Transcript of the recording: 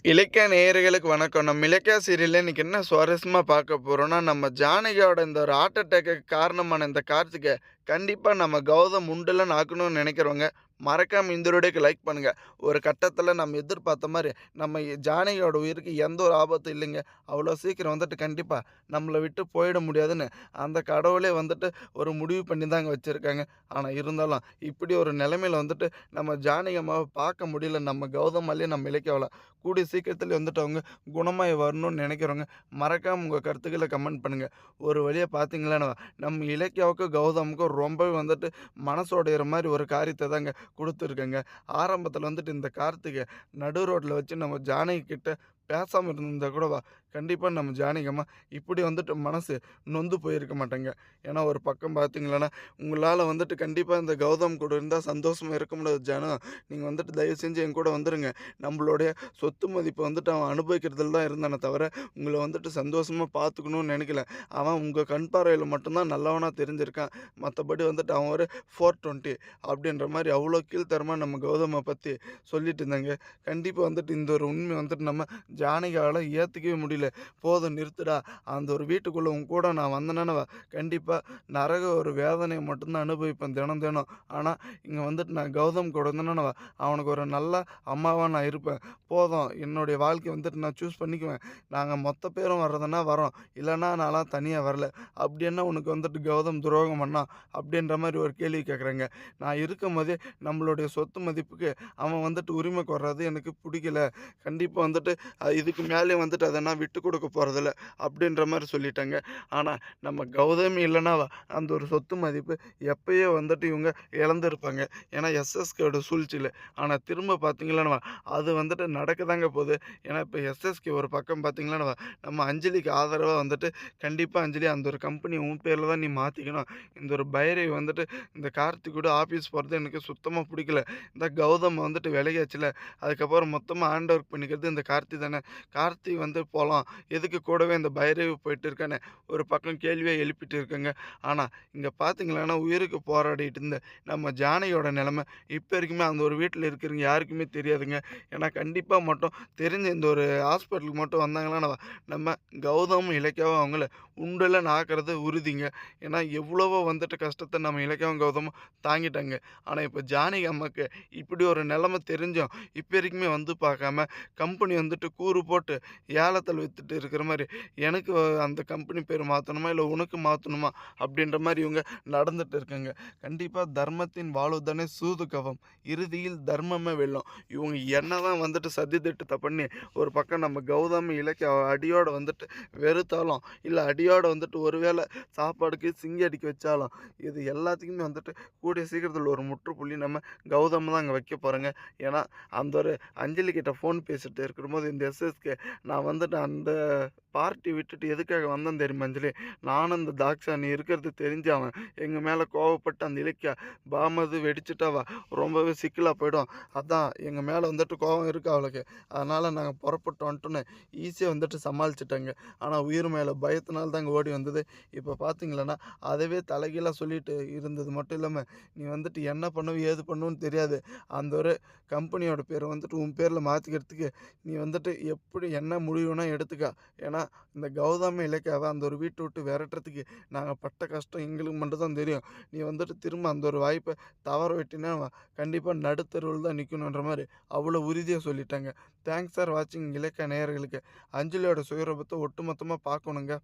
இலக்கிய நேயர்களுக்கு வணக்கம். நம்ம இலக்கியா சீரியல்ல இன்னைக்கு என்ன சுவாரஸ்யமா பார்க்க போறோம்னா, நம்ம ஜானகியோட இந்த ஒரு ஹார்ட் அட்டாக்குக்கு காரணமான இந்த கார்த்திக்க, கண்டிப்பா நம்ம கௌதம் உண்டுலன்னு ஆக்கணும்னு நெனைக்கிறவங்க, மறக்காம இந்த வீடியோக்கு லைக் பண்ணுங்க. ஒரு கட்டத்தில நம்ம எதிர்பார்த்த மாரி, நம்ம ஜானகியோட உயிருக்கு எந்த ஒரு ஆபத்தும் இல்லைங்க. அவ்வளோ சீக்கிரம் வந்துட்டு கண்டிப்பா நம்மள விட்டு போயிட முடியாதுன்னு, அந்த கடவுளே வந்துட்டு ஒரு முடிவு பண்ணி தாங்க வச்சிருக்காங்க. ஆனா இருந்தாலும், இப்படி ஒரு நிலைமையில வந்துட்டு நம்ம ஜானகி அம்மாவ பார்க்க முடியல. நம்ம கௌதமாலயும், நம்ம இலக்கியாவால. கூடிய சீக்கிரத்தில வந்துட்டு அவங்க குணமாயி வரணும்னு நெனைக்கிறவங்க, மறக்காம உங்க கருத்துக்கள கமெண்ட் பண்ணுங்க. ஒரு வழியா பார்த்தீங்களானா, நம்ம இலக்கியாவுக்கும், கௌதமுக்கும் ரொம்பவே வந்துட்டு மனசு உடையிற மாரி ஒரு காரியத்த தாங்க குடுத்துருக்கங்க. ஆரம்பத்தில வந்துட்டு இந்த கார்த்திக நடு ரோட்ல வச்சு நம்ம ஜானகி கிட்ட பேசாம இருந்திருந்தா கூடவா, கண்டிப்பா நம்ம ஜானகி அம்மா இப்படி வந்துட்டு மனசு நொந்து போயிருக்க மாட்டாங்க. ஏன்னா ஒரு பக்கம் பார்த்தீங்களன்னா, உங்களால வந்துட்டு கண்டிப்பா இந்த கௌதம் கூட இருந்தா சந்தோஷமா இருக்க முடியாது ஜானு. நீங்க வந்துட்டு தயவு செஞ்சு என் கூட வந்துருங்க. நம்மளுடைய சொத்து மதிப்ப வந்துட்டு அவன் அனுபவிக்கிறதுல தான் இருந்தானே தவிர, உங்கள வந்துட்டு சந்தோஷமா பார்த்துக்கணும்னு நெனைக்கல. அவன் உங்க கண் பார்வையில மட்டும் தான் நல்லவனா தெரிஞ்சிருக்கான். மத்தபடி வந்துட்டு அவன் ஒரு 420 அப்படின்ற மாரி அவ்வளோ கீழ்த்தரமா நம்ம கௌதம பத்தி சொல்லிட்டு இருந்தாங்க. கண்டிப்பா வந்துட்டு இந்த ஒரு உண்மைய வந்துட்டு நம்ம ஜானகியால ஏத்துக்கவே முடியல. "போதும் நிறுத்துடா. அந்த ஒரு வீட்டுக்குள்ள உன் கூட நான் வந்தேன்னா, கண்டிப்பா நரக ஒரு வேதனைய மட்டும் தான் அனுபவிப்பேன் தினம் தினம். ஆனா, இங்க வந்துட்டு நான் கௌதம் கூட இருந்தேன்னா, அவனுக்கு ஒரு நல்ல அம்மாவா நான் இருப்பேன். போதும் என்னுடைய வாழ்க்கைய வந்துட்டு நான் சூஸ் பண்ணிக்குவேன். நாங்க மொத்த பேரும் வர்றதுன்னா வரோம். இல்லன்னா நான்லாம் தனியா வரல. அப்படி என்ன உனக்கு வந்துட்டு கௌதம் துரோகம் பண்ணான்?" அப்படின்ற மாரி ஒரு கேள்வி கேட்குறேங்க. நான் இருக்கும்போதே நம்மளுடைய சொத்து மதிப்புக்கு அவன் வந்துட்டு உரிமை கோர்றது எனக்கு புடிக்கல. கண்டிப்பா வந்துட்டு இதுக்கு மேலயும் வந்துட்டு அத நான் விட்டுக் குடுக்க போறதில்ல. அப்படின்ற மாரி சொல்லிட்டேங்க. ஆனா நம்ம கௌதமி இல்லன்னா அந்த ஒரு சொத்து மதிப்பு எப்பயோ வந்துட்டு இவங்க இழந்திருப்பாங்க. ஏன்னா எஸ்எஸ்கேயோட சூழ்ச்சியில. ஆனா திரும்ப பார்த்தீங்கன்னா, அது வந்துட்டு நடக்க தாங்க போது. ஏன்னா இப்ப எஸ்எஸ்கே ஒரு பக்கம் பார்த்தீங்கன்னா, நம்ம அஞ்சலிக்கு ஆதரவா வந்துட்டு கண்டிப்பா அஞ்சலி அந்த ஒரு கம்பெனி உன் பேர்ல தான் நீ மாத்திக்கணும். இந்த ஒரு பைரவி வந்துட்டு இந்த கார்த்திக் கூட ஆஃபீஸ் போறது எனக்கு சுத்தமா புடிக்கல. இந்த கௌதம் வந்துட்டு விலகியாச்சுல, அதுக்கப்புறம் மொத்தமா ஹேண்ட் ஓவர் பண்ணிக்கிறது இந்த கார்த்தி தானே. கார்த்தி வந்து போலாம். எதுக்கு கூடவே இந்த பைரவி போயிட்டு இருக்கான்னு ஒரு பக்கம் கேள்வியா எழுப்பிட்டு இருக்குங்க. ஆனா, இங்க பார்த்தீங்களான்னா, உயிருக்கு போராடிட்டு இருந்த நம்ம ஜானகியோட நிலைமை இப்ப வரைக்குமே அந்த ஒரு வீட்ல இருக்கிறவங்க யாருக்குமே தெரியாதுங்க. ஏன்னா, கண்டிப்பா மட்டும் தெரிஞ்ச இந்த ஒரு ஹாஸ்பிட்டலுக்கு மட்டும் வந்தாங்கன்னா, நம்ம கௌதமும், இலக்கியாவும் அவங்கள உண்டுலன்னு ஆக்குறது உறுதிங்க. ஏன்னா, எவ்வளவோ வந்துட்டு கஷ்டத்த நம்ம இலக்கியாவும், கௌதமும் தாங்கிட்டாங்க. ஆனா, இப்ப ஜானகி அம்மாக்கு இப்படி ஒரு நிலைமை தெரிஞ்சும், இப்ப வரைக்குமே வந்து பார்க்காம, கம்பெனி வந்துட்டு கூறு போட்டு ஏலத்துல வித்துட்டு இருக்கிற மாரி, எனக்கு அந்த கம்பெனி பேரு மாத்தணுமா? இல்ல உனக்கு மாத்தணுமா? அப்படின்ற மாரி இவங்க நடந்துட்டு இருக்காங்க. கண்டிப்பா தர்மத்தின் வாழ்வுதானே சூதுகவம். இறுதியில் தர்மமே வெல்லும். இவங்க என்னதான் வந்துட்டு சதி திட்டத்த பண்ணி, ஒரு பக்கம் நம்ம கௌதமி, இலக்கிய அடியோட வந்துட்டு வெறுத்தாலும், இல்ல அடியோட வந்துட்டு ஒரு வேள சாப்பாடுக்கு சிங்கி அடிக்க வச்சாலும், இது எல்லாத்துக்குமே வந்துட்டு கூடிய சீக்கிரத்தில ஒரு முற்றுப்புள்ளி நம்ம கௌதம் தான் அங்க வைக்க போறேங்க. ஏன்னா, அந்த ஒரு அஞ்சலி கிட்ட ஃபோன் பேசிட்டு இருக்கும்போது இந்த எஸ்எஸ்கே நான் வந்துட்டு அந்த பார்ட்டி விட்டுட்டு எதுக்காக வந்தேன் தெரியுமா அஞ்சலி? நானும் இந்த தாக்ஷா நீ இருக்கிறது தெரிஞ்சு அவன் எங்க மேல கோவப்பட்டு அந்த இலக்கியா பாமது வெடிச்சுட்டா ரொம்பவே சிக்கலா போயிடும். அதான் எங்க மேல வந்துட்டு கோவம் இருக்கு அவளுக்கு. அதனால நாங்க புறப்பட்டு வந்துட்டோன்னு ஈஸியா வந்துட்டு சமாளிச்சுட்டேங்க. ஆனா உயிர் மேல பயத்தினால தாங்க ஓடி வந்தது. இப்ப பார்த்தீங்களன்னா, அதவே தலைகீழா சொல்லிட்டு இருந்தது மட்டும் இல்லாம, நீ வந்துட்டு என்ன பண்ணுவ? ஏது பண்ணுவன்னு தெரியாது. அந்த ஒரு கம்பெனியோட பேர வந்துட்டு உன் பேர்ல மாத்திக்கிறதுக்கு நீ வந்துட்டு எப்படி என்ன முடிவு வேணா எடுத்துக்க. ஏன்னா, இந்த கௌதம இலக்கியாவ அந்த ஒரு வீட்ட விட்டு விரட்டுறதுக்கு நாங்க பட்ட கஷ்டம் எங்களுக்கு மட்டும் தான் தெரியும். நீ வந்துட்டு திரும்ப அந்த ஒரு வாய்ப்ப தவற விட்டீன்னா, கண்டிப்பா நடுத்தெருவுல தான் நிக்கணுன்ற மாரி அவ்வளோ உறுதியா சொல்லிட்டாங்க. தேங்க்ஸ் ஃபார் வாட்சிங் இலக்கிய நேயர்களுக்கு. அஞ்சலியோட சுயரூபத்த ஒட்டுமொத்தமா பார்க்கணுங்க.